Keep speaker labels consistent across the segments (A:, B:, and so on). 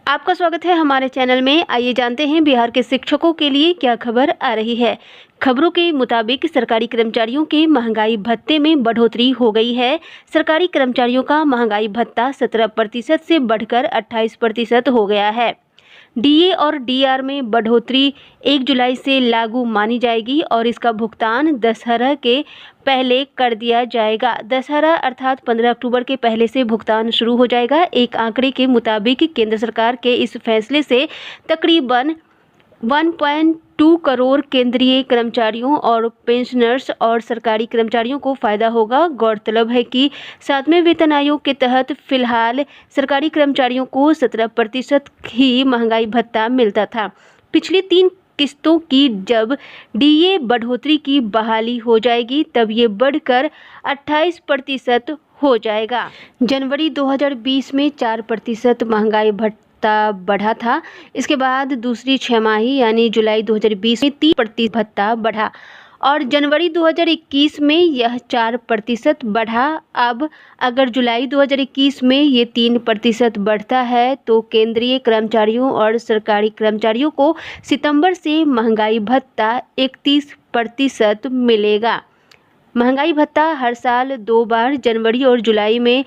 A: आपका स्वागत है हमारे चैनल में। आइए जानते हैं बिहार के शिक्षकों के लिए क्या खबर आ रही है। खबरों के मुताबिक सरकारी कर्मचारियों के महंगाई भत्ते में बढ़ोतरी हो गई है। सरकारी कर्मचारियों का महंगाई भत्ता 17% से बढ़कर 28% हो गया है। डीए और डीआर में बढ़ोतरी 1 जुलाई से लागू मानी जाएगी और इसका भुगतान दशहरा के पहले कर दिया जाएगा। दशहरा अर्थात 15 अक्टूबर के पहले से भुगतान शुरू हो जाएगा। एक आंकड़े के मुताबिक केंद्र सरकार के इस फैसले से तकरीबन 1.2 करोड़ केंद्रीय कर्मचारियों और पेंशनर्स और सरकारी कर्मचारियों को फायदा होगा। गौरतलब है कि 7वें वेतन आयोग के तहत फिलहाल सरकारी कर्मचारियों को 17% ही महंगाई भत्ता मिलता था। पिछली 3 किस्तों की जब डीए बढ़ोतरी की बहाली हो जाएगी तब ये बढ़कर 28% हो जाएगा। जनवरी 2020 में 4% महंगाई भत्ता बढ़ा था। इसके बाद दूसरी छमाही यानी जुलाई 2020 में 3% भत्ता बढ़ा और जनवरी 2021 में यह 4% बढ़ा। अब अगर जुलाई 2021 में ये 3% बढ़ता है तो केंद्रीय कर्मचारियों और सरकारी कर्मचारियों को सितंबर से महंगाई भत्ता 31% मिलेगा। महंगाई भत्ता हर साल 2 बार जनवरी और जुलाई में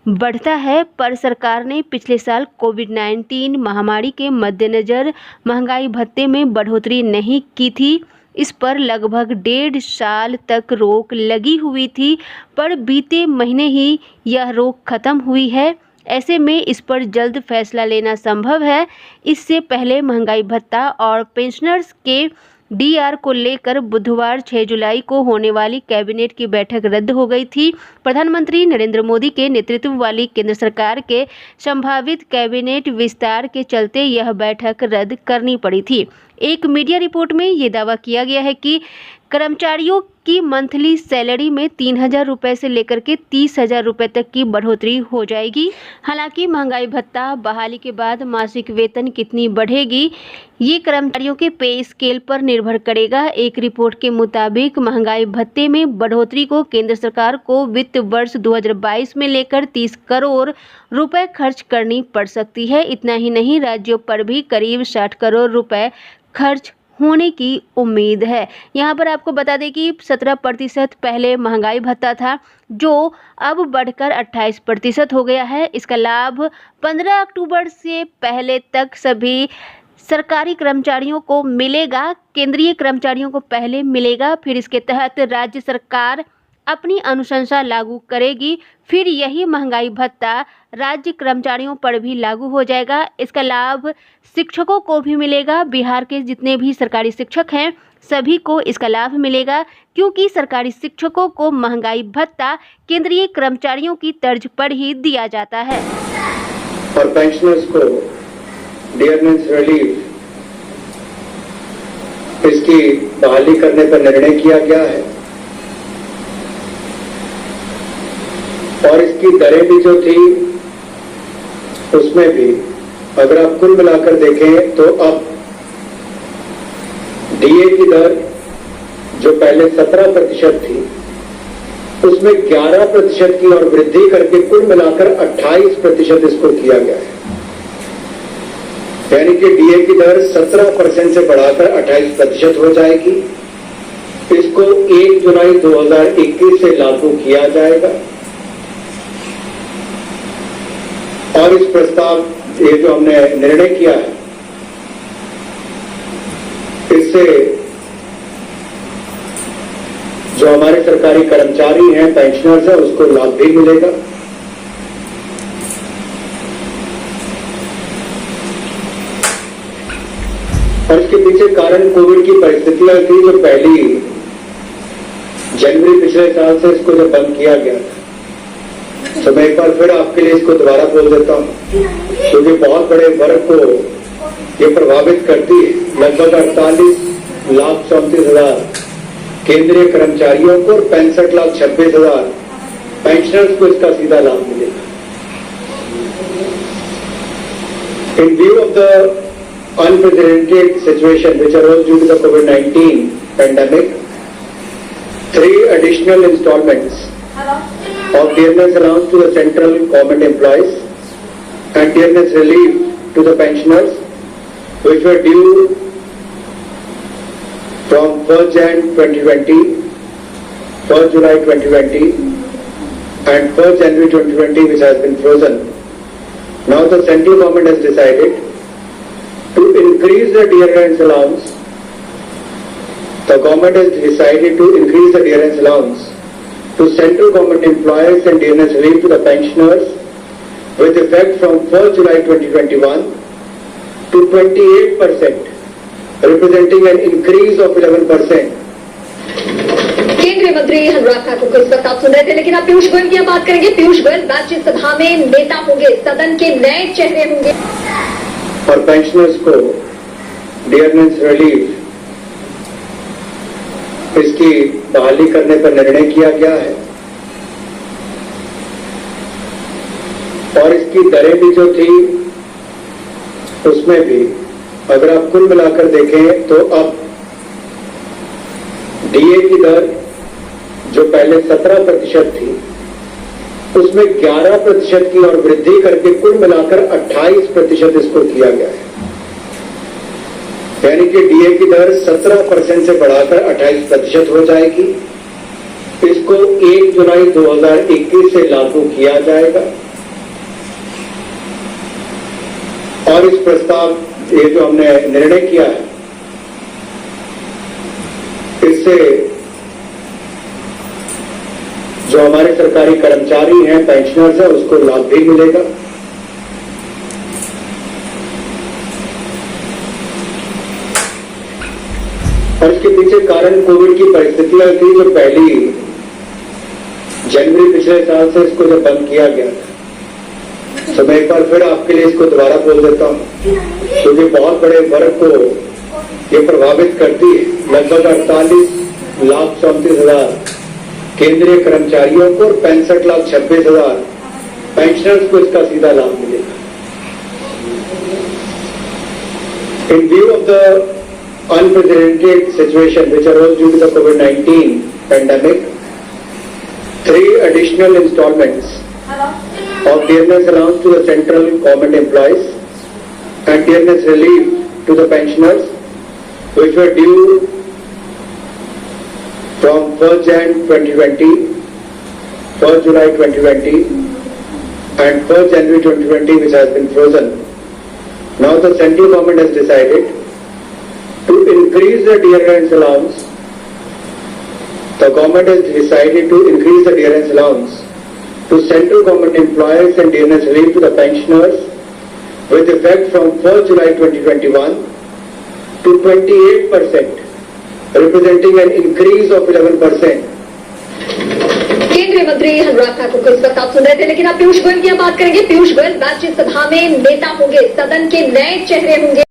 A: बढ़ता है, पर सरकार ने पिछले साल कोविड-19 महामारी के मद्देनज़र महंगाई भत्ते में बढ़ोतरी नहीं की थी। इस पर लगभग 1.5 साल तक रोक लगी हुई थी, पर बीते महीने ही यह रोक खत्म हुई है। ऐसे में इस पर जल्द फैसला लेना संभव है। इससे पहले महंगाई भत्ता और पेंशनर्स के डीआर को लेकर बुधवार 6 जुलाई को होने वाली कैबिनेट की बैठक रद्द हो गई थी। प्रधानमंत्री नरेंद्र मोदी के नेतृत्व वाली केंद्र सरकार के संभावित कैबिनेट विस्तार के चलते यह बैठक रद्द करनी पड़ी थी। एक मीडिया रिपोर्ट में ये दावा किया गया है कि कर्मचारियों की मंथली सैलरी में 3,000 रुपये से लेकर के 30,000 रुपये तक की बढ़ोतरी हो जाएगी। हालांकि महंगाई भत्ता बहाली के बाद मासिक वेतन कितनी बढ़ेगी ये कर्मचारियों के पे स्केल पर निर्भर करेगा। एक रिपोर्ट के मुताबिक महंगाई भत्ते में बढ़ोतरी को केंद्र सरकार को वित्त वर्ष 2022 में लेकर 30 करोड़ रुपए खर्च करनी पड़ सकती है। इतना ही नहीं, राज्यों पर भी करीब 60 करोड़ रुपए खर्च होने की उम्मीद है। यहाँ पर आपको बता दें कि 17% पहले महंगाई भत्ता था जो अब बढ़कर 28% हो गया है। इसका लाभ 15 अक्टूबर से पहले तक सभी सरकारी कर्मचारियों को मिलेगा। केंद्रीय कर्मचारियों को पहले मिलेगा, फिर इसके तहत राज्य सरकार अपनी अनुशंसा लागू करेगी। फिर यही महंगाई भत्ता राज्य कर्मचारियों पर भी लागू हो जाएगा। इसका लाभ शिक्षकों को भी मिलेगा। बिहार के जितने भी सरकारी शिक्षक हैं सभी को इसका लाभ मिलेगा, क्योंकि सरकारी शिक्षकों को महंगाई भत्ता केंद्रीय कर्मचारियों की तर्ज पर ही दिया जाता है।
B: और पेंशनर्स को डियरनेस रिलीफ इसकी बहाली करने पर निर्णय किया गया है और इसकी दरें भी जो थी उसमें भी अगर आप कुल मिलाकर देखें तो अब डीए की दर जो पहले 17% थी उसमें 11% की और वृद्धि करके कुल मिलाकर 28% इसको किया गया है। यानी कि डीए की दर 17% से बढ़ाकर 28% हो जाएगी। इसको 1 जुलाई 2021 से लागू किया जाएगा और इस प्रस्ताव ये जो हमने निर्णय किया है इससे जो हमारे सरकारी कर्मचारी हैं, पेंशनर्स हैं, उसको लाभ भी मिलेगा। और इसके पीछे कारण कोविड की परिस्थितियां थी जो पहली जनवरी पिछले साल से इसको जब बंद किया गया था। तो मैं एक बार फिर आपके लिए इसको दोबारा बोल देता हूं, क्योंकि बहुत बड़े वर्ग को ये प्रभावित करती है। लगभग 48,34,000 केंद्रीय कर्मचारियों को और 65,26,000 पेंशनर्स को इसका सीधा लाभ मिलेगा। इन view of the unprecedented situation which arose due to the COVID-19 pandemic, 3 additional installments of dearness allowance to the central government employees and dearness relief to the pensioners which were due from 1st Jan 2020, 1st July 2020 and 1st January 2020 which has been frozen. Now the central government has decided to increase the dearness allowance. The government has decided to increase the dearness allowance to central government employees and dearness relief to the pensioners with effect from 1st July 2021 to 28%, representing an increase of 11%.
C: केंद्रीय मंत्री अनुराग ठाकुर को इस वक्त आप सुन रहे थे, लेकिन आप पीयूष गोयल की बात करेंगे। पीयूष गोयल राज्यसभा में नेता होंगे, सदन के नए चेहरे होंगे
B: और पेंशनर्स को डियरनेस रिलीफ इसकी बहाली करने पर निर्णय किया गया है और इसकी दरें भी जो थी उसमें भी अगर आप कुल मिलाकर देखें तो अब डीए की दर जो पहले 17% थी उसमें 11% की और वृद्धि करके कुल मिलाकर 28% इसको किया गया है। यानी कि डीए की दर 17% से बढ़ाकर 28% हो जाएगी। इसको 1 जुलाई 2021 से लागू किया जाएगा और इस प्रस्ताव ये जो हमने निर्णय किया है इससे जो हमारे सरकारी कर्मचारी हैं, पेंशनर्स हैं, उसको लाभ भी मिलेगा। और इसके पीछे कारण कोविड की परिस्थितियां थी जो पहली जनवरी पिछले साल से इसको जब बंद किया गया था। तो मैं एक बार फिर आपके लिए इसको दोबारा बोल देता हूं क्योंकि बहुत बड़े वर्ग को ये प्रभावित करती है। लगभग 48,34,000 केंद्रीय कर्मचारियों को और 65,26,000 पेंशनर्स को इसका सीधा लाभ मिलेगा। इन view of the unprecedented situation which arose due to the COVID-19 pandemic, 3 additional installments of dearness allowance to the central government employees and dearness relief to the pensioners which were due from 1st Jan 2020, 1st July 2020 and 1st January 2020 which has been frozen. Now the central government has decided to increase the dearness allowance. The government has decided to increase the dearness allowance to central government employees and dearness relief to the pensioners with effect from 1st July 2021 to 28%, representing an increase of 11%.
C: केंद्रीय मंत्री अनुराग ठाकुर को इस वक्त आप सुन रहे थे, लेकिन आप पीयूष गोयल की बात करेंगे। पीयूष गोयल राज्यसभा में नेता होंगे, सदन के नए चेहरे होंगे।